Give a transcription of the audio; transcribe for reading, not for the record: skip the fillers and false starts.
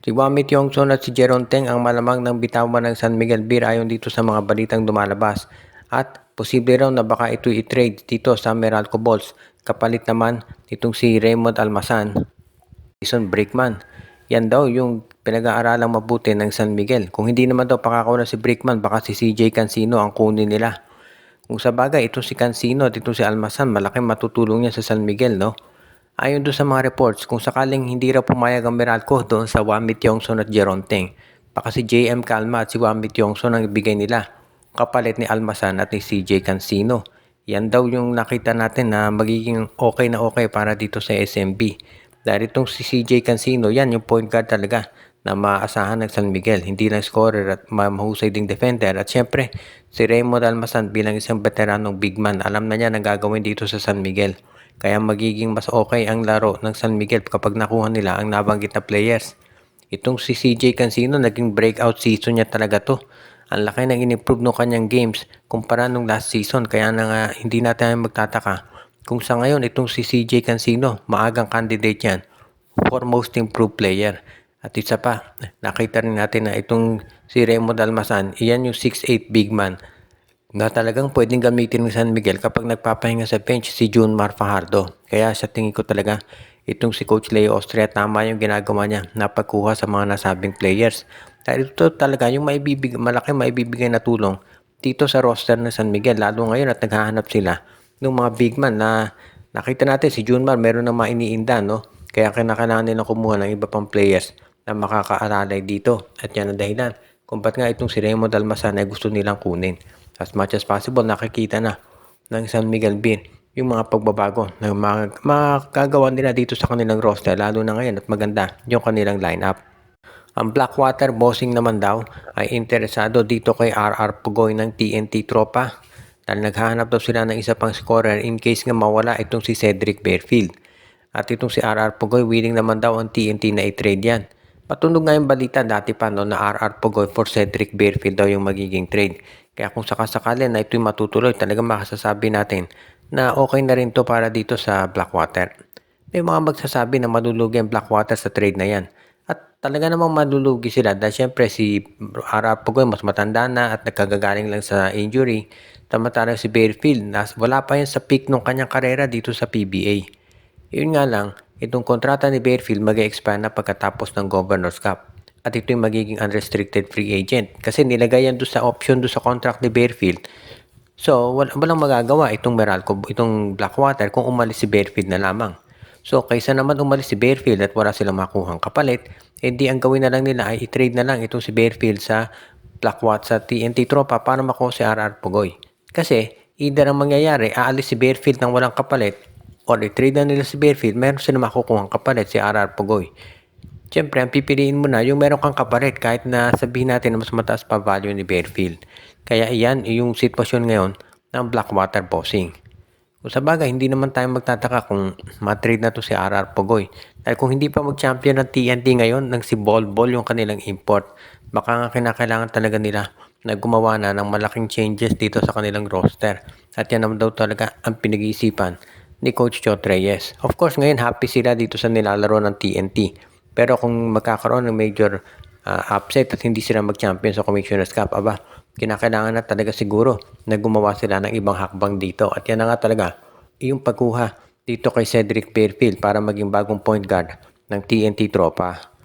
Si Wamit Yongson at si Jeron Teng ang malamang ng bitawan ng San Miguel Beer ayon dito sa mga balitang lumalabas. At posible raw na baka ito i-trade dito sa Meralco Balls. Kapalit naman itong si Raymond Almasan, Jason Brickman. Yan daw yung pinag-aaralang mabuti ng San Miguel. Kung hindi naman daw pakakaw na si Brickman, baka si CJ Cancino ang kunin nila. Kung sa bagay, ito si Cancino at ito si Almasan, malaking matutulong niya sa San Miguel, no? Ayon doon sa mga reports, kung sakaling hindi raw pumayag ang Meralco doon sa Wamit Yongson at Jeron Teng, baka si JM Calma at si Wamit Yongson ang ibigay nila, kapalit ni Almasan at ni CJ Cancino. Yan daw yung nakita natin na magiging okay na okay para dito sa SMB. Dahil itong si CJ Cancino, yan yung point guard talaga na maaasahan ng San Miguel. Hindi lang scorer at mahusay ding defender. At syempre, si Raymond Almasan bilang isang veteranong big man, alam na niya ang gagawin dito sa San Miguel. Kaya magiging mas okay ang laro ng San Miguel kapag nakuha nila ang nabanggit na players. Itong si CJ Cancino, naging breakout season niya talaga to. Ang laki ng in-improve ng kanyang games kumpara nung last season. Kaya na nga hindi natin magtataka kung sa ngayon itong si CJ Cancino, maagang candidate yan for most improved player. At isa pa, nakita rin natin na itong si Raymond Almasan, iyan yung 6'8 big man na talagang pwedeng gamitin ng San Miguel kapag nagpapahinga sa bench si Junmar Fajardo. Kaya sa tingin ko talaga itong si Coach Leo Austria, tama yung ginagawa niya na pagkuha sa mga nasabing players. Dahil ito talaga yung malaki maibibigay na tulong dito sa roster ng San Miguel. Lalo ngayon at naghahanap sila ng mga big man na nakita natin si Junmar meron na mainiinda, no? Kaya kinakailangan nilang kumuha ng iba pang players na makakaalalay dito. At yan ang dahilan kung ba't nga itong si Raymond Almasan ay gusto nilang kunin. As much as possible, nakikita na ng San Miguel Beer yung mga pagbabago na makagawa nila dito sa kanilang roster, lalo na ngayon at maganda yung kanilang lineup. Ang Blackwater Bossing naman daw ay interesado dito kay RR Pugoy ng TNT Tropa dahil naghahanap daw sila ng isa pang scorer in case nga mawala itong si Cedric Bearfield. At itong si RR Pugoy, willing naman daw ang TNT na i-trade yan. Patunog nga yung balita dati pa no, na RR Pugoy for Cedric Bearfield daw yung magiging trade. Kaya kung sakasakali na ito'y matutuloy, talagang makasasabi natin na okay na rin to para dito sa Blackwater. May mga magsasabi na malulugi ang Blackwater sa trade na yan. At talaga namang malulugi sila dahil syempre si RR Pugoy mas matanda na at nagkagagaling lang sa injury. Tamatara si Bearfield, wala pa yan sa peak ng kanyang karera dito sa PBA. Yun nga lang, itong kontrata ni Bearfield mag-expire na pagkatapos ng Governor's Cup. At ito yung magiging unrestricted free agent. Kasi nilagay yan doon sa option doon sa contract ni Bearfield. So, walang magagawa itong Meralco, itong Blackwater kung umalis si Bearfield na lamang. So, kaysa naman umalis si Bearfield at wala silang makuhang kapalit, edi ang gawin na lang nila ay i-trade na lang itong si Bearfield sa Blackwater sa TNT Tropa para makuha si RR Pugoy. Kasi, either ang mangyayari, aalis si Bearfield nang walang kapalit, or i-trade na nila si Bearfield, meron silang makukuhang kapalit si RR Pugoy. Siyempre, ang pipiliin mo na yung meron kang kapalit kahit na sabihin natin na mas mataas pa value ni Bearfield. Kaya iyan yung sitwasyon ngayon ng Blackwater Bossing. Kung sa bagay, hindi naman tayo magtataka kung matrade na to si RR Pugoy. Dahil kung hindi pa mag-champion ng TNT ngayon, ng si Bol yung kanilang import, baka nga kinakailangan talaga nila na gumawa na ng malaking changes dito sa kanilang roster. At yan naman daw talaga ang pinag-iisipan ni Coach Chot Reyes. Of course, ngayon happy sila dito sa nilalaro ng TNT. Pero kung magkakaroon ng major upset at hindi sila mag-champion sa Commissioner's Cup, kinakailangan na talaga siguro na gumawa sila ng ibang hakbang dito. At yan na nga talaga yung pagkuha dito kay Cedric Bearfield para maging bagong point guard ng TNT Tropa.